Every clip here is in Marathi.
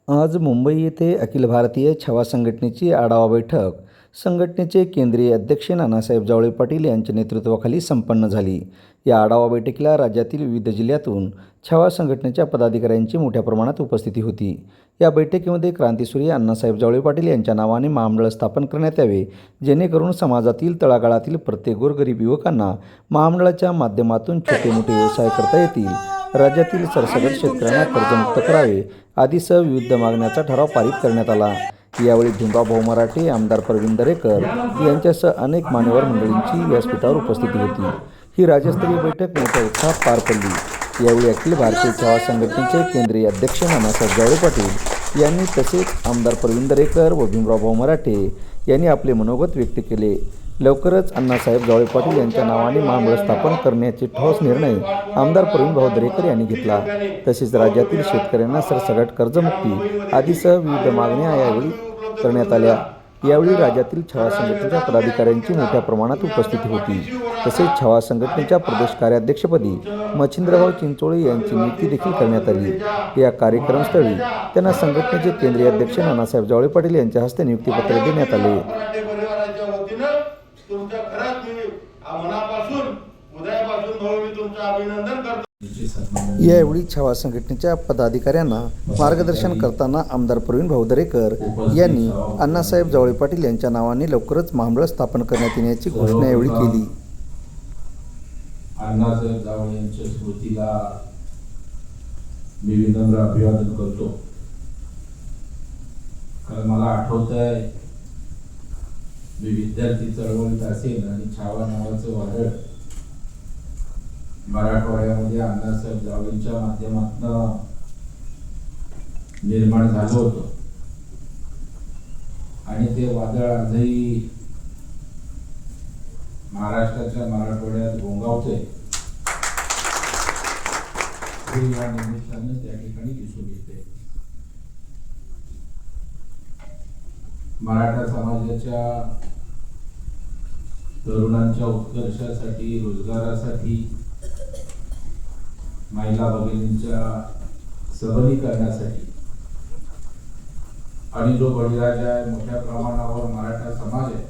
आज मुंबई येथे अखिल भारतीय छावा संघटनेची आढावा बैठक संघटनेचे केंद्रीय अध्यक्ष नानासाहेब जावळे पाटील यांच्या नेतृत्वाखाली संपन्न झाली. या आढावा बैठकीला राज्यातील विविध जिल्ह्यातून छावा संघटनेच्या पदाधिकाऱ्यांची मोठ्या प्रमाणात उपस्थिती होती. या बैठकीमध्ये क्रांतीसूर्य अण्णासाहेब जावळे पाटील यांच्या नावाने महामंडळ स्थापन करण्यात यावे, जेणेकरून समाजातील तळागाळातील प्रत्येक गोरगरीब युवकांना महामंडळाच्या माध्यमातून छोटे मोठे व्यवसाय करता येतील, राज्यातील सरसकट शेतकऱ्यांना कर्जमुक्त करावे आदीसह विविध मागण्याचा ठराव पारित करण्यात आला. यावेळी भीमराव मराठे, आमदार प्रवीण दरेकर यांच्यासह अनेक मान्यवर मंडळींची व्यासपीठावर उपस्थिती होती. ही राज्यस्तरीय बैठक मोठ्या उत्साहात पार पडली. यावेळी अखिल भारतीय छावा संघटनेचे केंद्रीय अध्यक्ष नानासाहेब जावळे पाटील यांनी तसेच आमदार प्रवीण दरेकर व भीमराव मराठे यांनी आपले मनोगत व्यक्त केले. लवकरच अण्णासाहेब जावळे पाटील यांच्या नावाने महामंडळ स्थापन करण्याचे ठोस निर्णय आमदार प्रवीणभाऊ दरेकर यांनी घेतला. तसेच राज्यातील शेतकऱ्यांना सरसकट कर्जमुक्ती आदीसह विविध मागण्या यावेळी करण्यात आल्या. यावेळी राज्यातील छावा संघटनेच्या पदाधिकाऱ्यांची मोठ्या प्रमाणात उपस्थिती होती. तसेच छावा संघटनेच्या प्रदेश कार्याध्यक्षपदी मच्छिंद्रभाऊ चिंचोळे यांची नियुक्ती देखील करण्यात आली. या कार्यक्रमस्थळी त्यांना संघटनेचे केंद्रीय अध्यक्ष नानासाहेब जावळे पाटील यांच्या हस्ते नियुक्तीपत्र देण्यात आले. तुमच्या घरात मी मनापासून हृदयापासून भाऊ मी तुमचं अभिनंदन करतो. यावेळी छावा संघटनेच्या पदाधिकाऱ्यांना मार्गदर्शन करताना आमदार प्रवीणभाऊ दरेकर यांनी अण्णासाहेब जावळे पाटील यांच्या नावाने लवकरच महामंडळ स्थापन करण्यात येण्याची घोषणा यावेळी केली. अण्णासाहेब जावळे यांच्या स्मृतीला मी विनम्र अभिवादन करतो. कारण मला आठवतंय मी विद्यार्थी चळवळीत असेल आणि छावा नावाचं वादळ मराठवाड्यामध्ये अण्णासाहेब जावळेंच्या माध्यमातून निर्माण झालं होतं आणि ते वादळ आजही महाराष्ट्राच्या मराठवाड्यात घोंगावतंय हे या निमित्तानं त्या ठिकाणी दिसून येते. मराठा समाजाच्या तरुणांच्या उत्कर्षासाठी, रोजगारासाठी, महिला भगिनींच्या सबलीकरणासाठी आणि जो बळीराजा आहे मोठ्या प्रमाणावर मराठा समाज आहे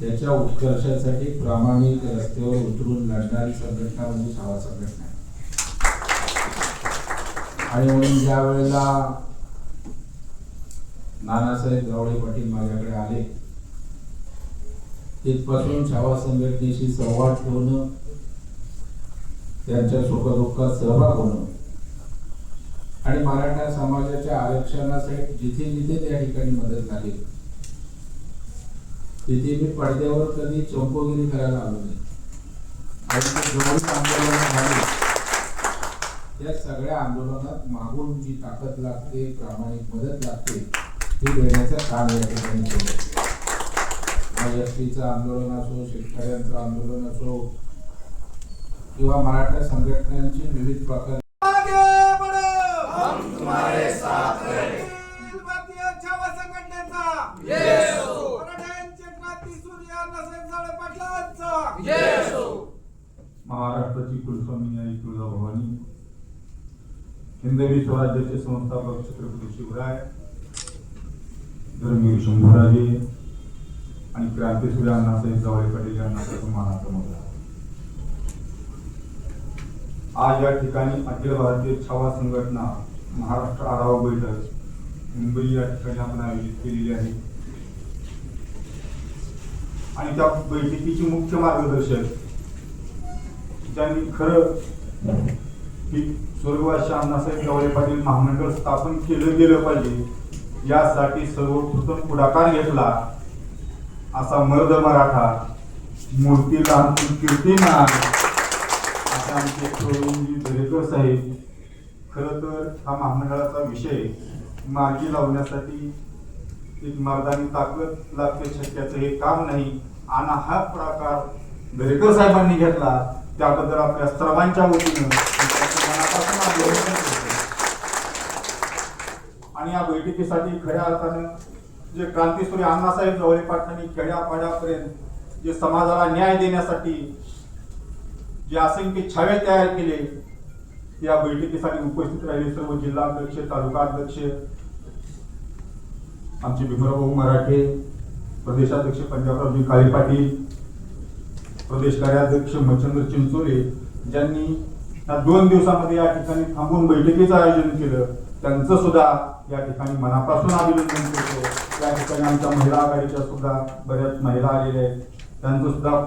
त्याच्या उत्कर्षासाठी प्रामाणिक रस्त्यावर उतरून लढणारी संघटना म्हणजे छावा संघटना आहे. आणि म्हणून ज्या वेळेला नानासाहेब जावळे पाटील माझ्याकडे आले तिथपासून छावा संघटनेशी संवाद ठेवणं, त्यांच्या सुखदुःखात सहभाग होणं आणि मराठा समाजाच्या आरक्षणासाठी जिथे जिथे त्या ठिकाणी मदत झाली तिथे मी पडद्यावर कधी चौकोगिरी करायला आलो नाही. आणि जेवढी आंदोलनं झाली त्या सगळ्या आंदोलनात मागून जी ताकद लागते, प्रामाणिक मदत लागते ती देण्याचं काम या ठिकाणी केलं. एसटीचं आंदोलन असो, शेतकऱ्यांचं आंदोलन असो किंवा मराठा संघटनांची विविध प्रकार महाराष्ट्राची कुलस्वामिनी आई तुळजाभवानी, हिंदवी स्वराज्याचे संस्थापक छत्रपती शिवराय, धर्मवीर शंभूराजे आणि क्रांतीसूर्य अण्णासाहेब जावळे पाटील यांना मानाचा मुद्दा. आज या ठिकाणी अखिल भारतीय छावा संघटना महाराष्ट्र आढावा बैठक मुंबई या ठिकाणी आपण आयोजित केलेली आहे. आणि त्या बैठकीची मुख्य मार्गदर्शक ज्यांनी खरं की स्वर्गवासी अण्णासाहेब जावळे पाटील महामंडळ स्थापन केलं गेलं पाहिजे यासाठी सर्वप्रथम पुढाकार घेतला असा मर्द मराठा, मूर्ती लहान कीर्तीमान असा आमचे प्रवीणजी दरेकर साहेब. खरं तर हा महामंडळाचा विषय मार्गी लावण्यासाठी एक मर्दानी ताकद लागते, शक्याचं हे काम नाही. आणि हा पुढाकार दरेकर साहेबांनी घेतला त्याबद्दल आपल्या सर्वांच्या वतीनं मनापासून अभिनंदन करतो. आणि या बैठकीसाठी खऱ्या अर्थानं जे क्रांतीसूर्य अण्णासाहेब जावळे पाटलांनी खेड्यापाड्यापर्यंत जे समाजाला न्याय देण्यासाठी जे असंख्य छावे तयार केले या बैठकीसाठी उपस्थित राहिले सर्व जिल्हा अध्यक्ष, तालुका अध्यक्ष, आमचे भीमराव मराठे, प्रदेशाध्यक्ष पंजाबरावजी काळे पाटील, प्रदेश कार्याध्यक्ष मच्छिंद्र चिंचोले, ज्यांनी या 2 दिवसामध्ये या ठिकाणी थांबून बैठकीचं आयोजन केलं, त्यांचं सुद्धा या ठिकाणी मनापासून अभिनंदन करतो. या ठिकाणी आमच्या महिला आघाडीच्या सुद्धा बऱ्याच महिला आलेल्या आहेत, त्यांचं सुद्धा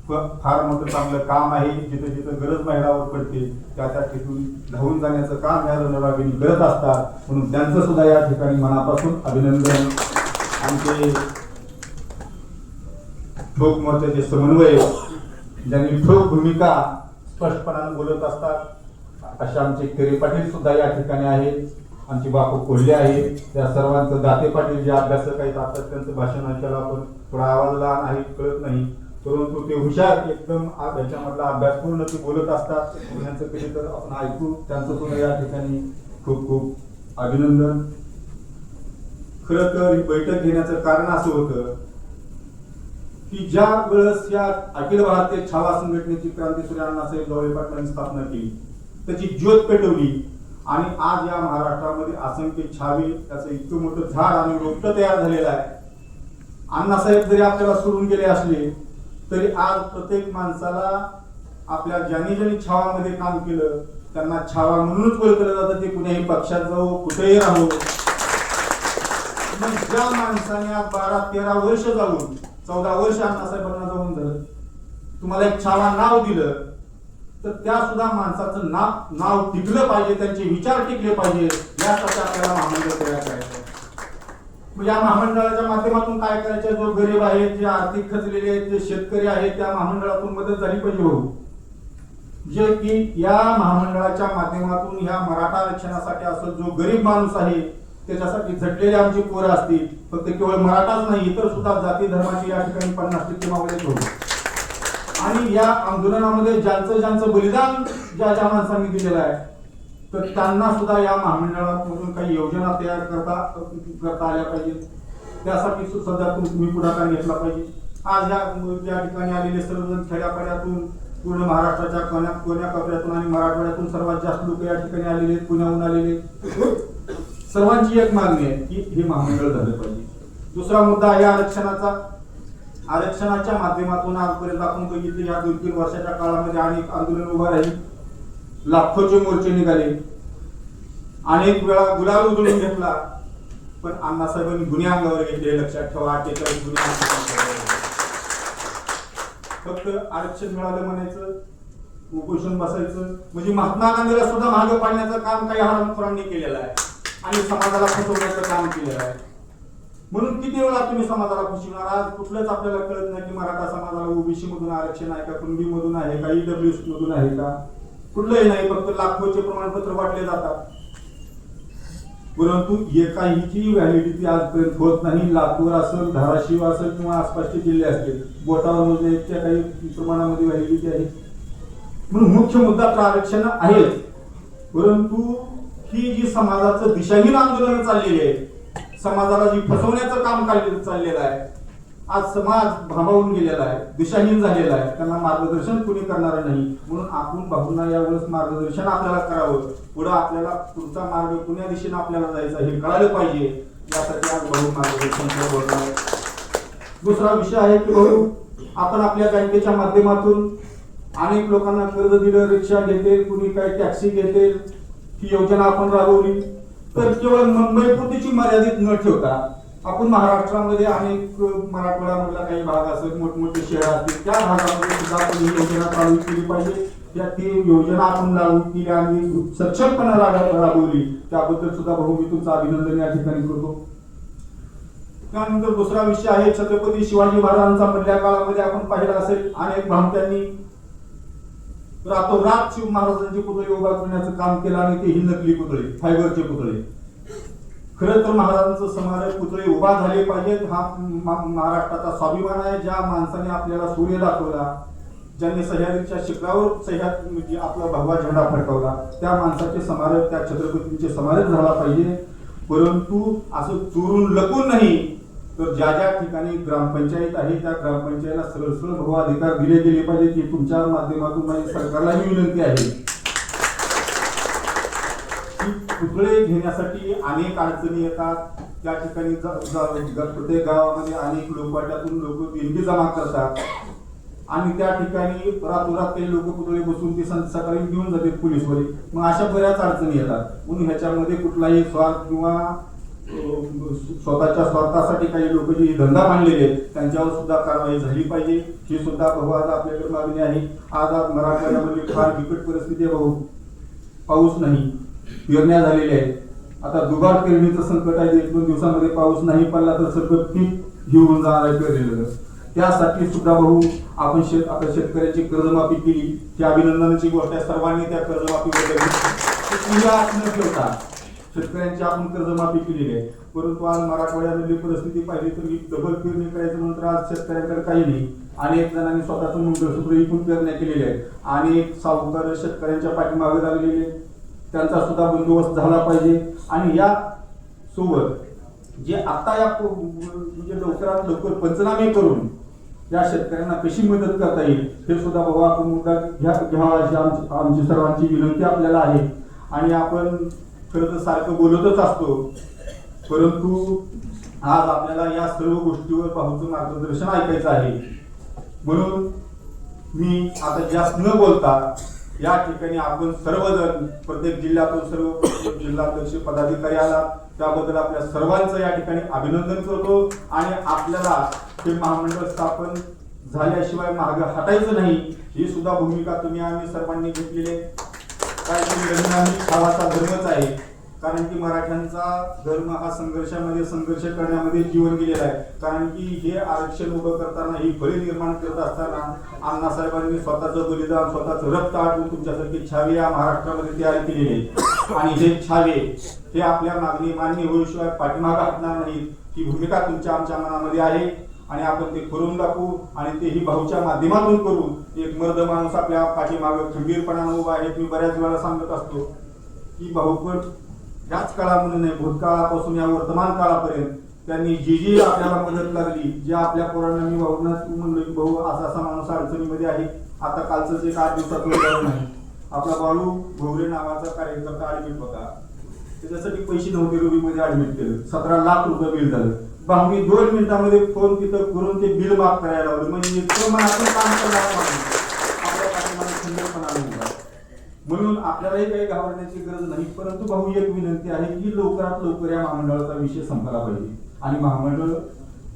फार मोठं चांगलं काम आहे. जिथे जिथे गरज महिलावर पडते त्या ठिकाणी धावून जाण्याचं काम या रणरागिणी करत असतात, म्हणून त्यांचं सुद्धा या ठिकाणी मनापासून अभिनंदन. आमचे ठोक मोर्चाचे समन्वय, ज्यांनी ठोक भूमिका स्पष्टपणाने बोलत असतात, अशा आमचे केरे पाटील सुद्धा या ठिकाणी आहेत, आमचे बापू कोल्हे आहेत, त्या सर्वांचं दाते पाटील जे अभ्यासक आहेत, आता त्यांचं भाषण ऐकायला आपण थोडा आवाज लहान आहे कळत नाही, परंतु ते हुशार एकदम याच्यामधला अभ्यास पूर्ण ते बोलत असतात. त्यांचं कधी तर आपण ऐकू, त्यांचं सुद्धा या ठिकाणी खूप खूप अभिनंदन. खरं तर ही बैठक घेण्याचं कारण असं होतं की ज्या वेळेस या अखिल भारतीय छावा संघटनेची क्रांतीसूर्य अण्णासाहेब जवळे पाटलांनी स्थापना केली, त्याची ज्योत पेटवली आणि आज या महाराष्ट्रामध्ये असंख्य छावे, त्याचं इतकं मोठं झाड आणि रोपटं तयार झालेलं आहे. अण्णासाहेब जरी आपल्याला सोडून गेले असले तरी आज प्रत्येक माणसाला आपल्या ज्यांनी ज्यांनी छावामध्ये काम केलं त्यांना छावा म्हणूनच ओळखलं जातं. ते कुठेही पक्षात जाऊ, कुठेही राहू. मग ज्या माणसाने आज 12-13 वर्ष जाऊन 14 वर्ष अण्णासाहेबांना जाऊन झालं, तुम्हाला एक छावा नाव दिलं, तर त्या सुद्धा माणसाचं नाव टिकलं पाहिजे, त्यांचे विचार टिकले पाहिजे, यासाठी आपल्याला महामंडळ तयार करायचं. या महामंडळाच्या माध्यमातून काय करायचं, जो गरीब आहे, जे आर्थिक खचलेले आहेत, जे शेतकरी आहेत, त्या महामंडळातून मदत झाली पाहिजे भाऊ. जे की या महामंडळाच्या माध्यमातून ह्या मराठा आरक्षणासाठी असं जो गरीब माणूस आहे त्याच्यासाठी झटलेले आमची पोरं असतील, फक्त केवळ मराठाच नाही इतर सुद्धा जाती धर्माची या ठिकाणी 50% मावळे होते. आणि या आंदोलनामध्ये ज्यांचं बलिदान ज्या माणसांनी दिलेलं आहे, तर त्यांना सुद्धा या महामंडळामधून काही योजना तयार करता आल्या पाहिजेत. त्यासाठी सुद्धा तुम्ही पुढाकार घेतला पाहिजे. आज या ठिकाणी आलेले सर्वजण खेड्यापाड्यातून, पूर्ण महाराष्ट्राच्या कोण्या कोपऱ्यातून आणि मराठवाड्यातून सर्वात जास्त लोक या ठिकाणी आलेले, पुण्याहून आलेले, सर्वांची एक मागणी आहे की हे महामंडळ झालं पाहिजे. दुसरा मुद्दा आहे आरक्षणाचा. आरक्षणाच्या माध्यमातून आजपर्यंत आपण बघितले या 2-3 वर्षाच्या काळामध्ये अनेक आंदोलन उभा राहील, लाखोचे मोर्चे निघाले, अनेक वेळा गुलाल उधळून घेतला, पण अण्णासाहेबांनी गुन्हे अंगावर घेतले. लक्षात ठेवा, 48 गुन्हे अंगावर. फक्त आरक्षण मिळालं म्हणायचं, उपोषण बसायचं, म्हणजे महात्मा गांधीला सुद्धा मागे पाडण्याचं काम काही हरामखोरांनी केलेलं आहे आणि समाजाला फसवण्याचं काम केलेलं आहे. म्हणून किती वेळा तुम्ही समाजाला फसवणार. आज कुठलंच आपल्याला कळत नाही की मराठा समाजाला ओबीसी मधून आरक्षण आहे का, कुणबी मधून आहे का, ईडब्ल्यूएस मधून आहे का, कुठलंही नाही. फक्त लाखोचे प्रमाणपत्र वाटले जातात, परंतु एकाहीची व्हॅलिडिटी आजपर्यंत होत नाही. लातूर असेल, धाराशिव असेल किंवा आसपासचे जिल्हे असतील, बोटावर मोजण्याच्या काही प्रमाणामध्ये व्हॅलिडिटी आहे. म्हणून मुख्य मुद्दा तर आरक्षण आहे, परंतु ही जी समाजाचं दिशाहीन आंदोलन चाललेली आहे, समाजाला जी फसवण्याचं काम चाललेलं आहे, आज समाज भांबावून गेलेला आहे, दिशाहीन झालेला आहे, त्यांना मार्गदर्शन कुणी करणार नाही. म्हणून आपण भाऊंना यावेळेस मार्गदर्शन आपल्याला करावं. पुढे आपल्याला पुढचा मार्ग कुण्या दिशेने आपल्याला जायचा हे कळालं पाहिजे, यासाठी आज भाऊ मार्गदर्शन करणार. दुसरा विषय आहे की भाऊ, आपण आपल्या बँकेच्या माध्यमातून अनेक लोकांना कर्ज दिलं, रिक्षा घेतील, कुणी काही टॅक्सी घेतील, ही योजना आपण राबवली. तर केवळ मुंबई पुरतीची मर्यादित न ठेवता आपण महाराष्ट्रामध्ये अनेक मराठवाड्यामधला काही भाग असेल, मोठमोठे शहर असतील, त्या भागामध्ये सुद्धा आपण ही योजना चालू केली पाहिजे. ती योजना आपण लागू केली आणि सक्षमपणे राबवली, त्याबद्दल सुद्धा भाऊ मी तुमचं अभिनंदन या ठिकाणी करतो. त्यानंतर दुसरा विषय आहे छत्रपती शिवाजी महाराजांचा. मधल्या काळामध्ये आपण पाहिलं असेल, अनेक भामट्यांनी रातोरात शिव महाराजांचे पुतळे उभा करण्याचं काम केलं आणि ते ही नकली पुतळे, फायबरचे पुतळे. खरं तर महाराजांचं स्मारक, पुतळे उभा झाले पाहिजेत. हा महाराष्ट्राचा स्वाभिमान आहे. ज्या माणसाने आपल्याला सूर्य दाखवला, ज्यांनी सह्याद्रीच्या शिखरावर म्हणजे आपला भगवा झेंडा फडकवला, त्या माणसाचे स्मारक, त्या छत्रपतींचे स्मारक झाला पाहिजे. परंतु असं चोरून लपून नाही, तर ज्या ज्या ठिकाणी ग्रामपंचायत आहे त्या ग्रामपंचायतीला सरळ भगवा अधिकार दिले गेले पाहिजे. ती तुमच्या माध्यमातून माझी सरकारलाही विनंती आहे. पुतळे घेण्यासाठी अनेक अडचणी येतात. त्या ठिकाणी प्रत्येक गावामध्ये अनेक लोकवाट्यातून लोक देणगी जमा करतात आणि त्या ठिकाणी रातोरात काही लोक पुतळे बसून ते सकाळी घेऊन जातात पोलीसवाले. मग अशा बऱ्याच अडचणी येतात. म्हणून ह्याच्यामध्ये कुठलाही स्वार्थ किंवा स्वतःच्या स्वार्थासाठी काही लोक जे धंदा मांडलेले आहेत त्यांच्यावर सुद्धा कारवाई झाली पाहिजे. ही सुद्धा भाऊ आज आपल्याकडे मागणी आहे. आज मराठवाड्यामध्ये फार बिकट परिस्थिती आहे भाऊ. पाऊस नाही, पेरण्या झालेल्या आहेत. आता दुबार पेरणीचं संकट आहे. 1-2 दिवसामध्ये पाऊस नाही पडला तर सगळं पीक घेऊन जाणार आहे पेरलेलं. त्यासाठी सुद्धा भाऊ आपण आता शेतकऱ्याची कर्जमाफी केली. ही अभिनंदनाची गोष्ट आहे. सर्वांनी त्या कर्जमाफीबद्दल न ठेवता शेतकऱ्यांची आपण कर्जमाफी केलेली आहे. परंतु आज मराठवाड्यामधली परिस्थिती पाहिली तर ही डबल पेरणी करायचं नंतर आज शेतकऱ्यांकडे काही नाही. अनेक जणांनी स्वतःचं मंगळसूत्र विकून पेरण्या केलेल्या आहेत. अनेक सावकार शेतकऱ्यांच्या पाठीमागे लागलेले, त्यांचा सुद्धा बंदोबस्त झाला पाहिजे. आणि या सोबत जे आता या म्हणजे लवकरात लवकर पंचनामे करून या शेतकऱ्यांना कशी मदत करता येईल हे सुद्धा बाबा आपण मुद्दा घ्यावा अशी आमची सर्वांची विनंती आपल्याला आहे. आणि आपण खरं तर सारखं बोलतच असतो, परंतु आज आपल्याला या सर्व गोष्टीवर भाऊचं मार्गदर्शन ऐकायचं आहे. म्हणून मी आता जास्त न बोलता या ठिकाणी आपण सर्वजण प्रत्येक जिल्ह्यातून सर्व जिल्हाध्यक्ष पदाधिकारी आला त्याबद्दल आपल्या सर्वांचं या ठिकाणी अभिनंदन करतो. आणि आपल्याला हे महामंडळ स्थापन झाल्याशिवाय मागे हटायचं नाही ही सुद्धा भूमिका तुम्ही आम्ही सर्वांनी घेतलेली आहे. काय खावाचा धर्मच आहे. कारण की मराठ्यांचा धर्म हा संघर्ष करण्यामध्ये जीवन गेलेला आहे. कारण की हे आरक्षण उभं करताना ही फळी निर्माण करत असताना अण्णासाहेबांनी स्वतःचं बलिदान स्वतःचं रक्त आटून तुमच्यासारखे छावे या महाराष्ट्रामध्ये तयार केलेले आहेत. आणि हे छावे हे आपल्या मागणी मान्य होईशिवाय पाठीमागे हटणार नाहीत. ही भूमिका तुमच्या आमच्या मनामध्ये आहे आणि आपण ते करून दाखवू. आणि तेही भाऊच्या माध्यमातून करू. एक मर्द माणूस आपल्या पाठीमागे खंबीरपणाने उभा आहे. मी बऱ्याच वेळा सांगत असतो की भाऊ पण याच काळामध्ये नाही, भूतकाळापासून या वर्तमान काळापर्यंत त्यांनी जी आपल्याला मदत लागली, जे आपल्या पोरांना मी भाऊंना म्हणलो की भाऊ असा माणूस अडचणीमध्ये आहे. आता कालच एक 8 दिवसात नाही आपला बाळू भोवरे नावाचा कार्यकर्ता ऍडमिट होता. त्याच्यासाठी पैसे नव्हते, रुबीमध्ये ऍडमिट केलं. 17 लाख रुपये बिल झालं. भाऊनी 2 मिनिटांमध्ये फोन तिथं करून ते बिल माफ करायला लावलं. म्हणजे इतकं मनातून काम करणार आपल्या पाठीमागे खंबीरपणा होता. म्हणून आपल्यालाही काही घाबरण्याची गरज नाही. परंतु भाऊ एक विनंती आहे की लवकरात लवकर या महामंडळाचा विषय संपला पाहिजे. आणि महामंडळ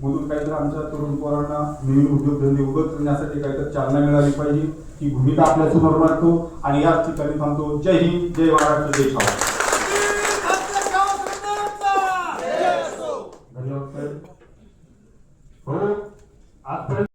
मधून काहीतरी आमच्या तरुण पोरांना नवीन उद्योगधंदे उभं करण्यासाठी काहीतरी चालना मिळाली पाहिजे. ही भूमिका आपल्या समोर मांडतो आणि याच ठिकाणी थांबतो. जय हिंद, जय महाराष्ट्र, जय छावा. धन्यवाद साहेब.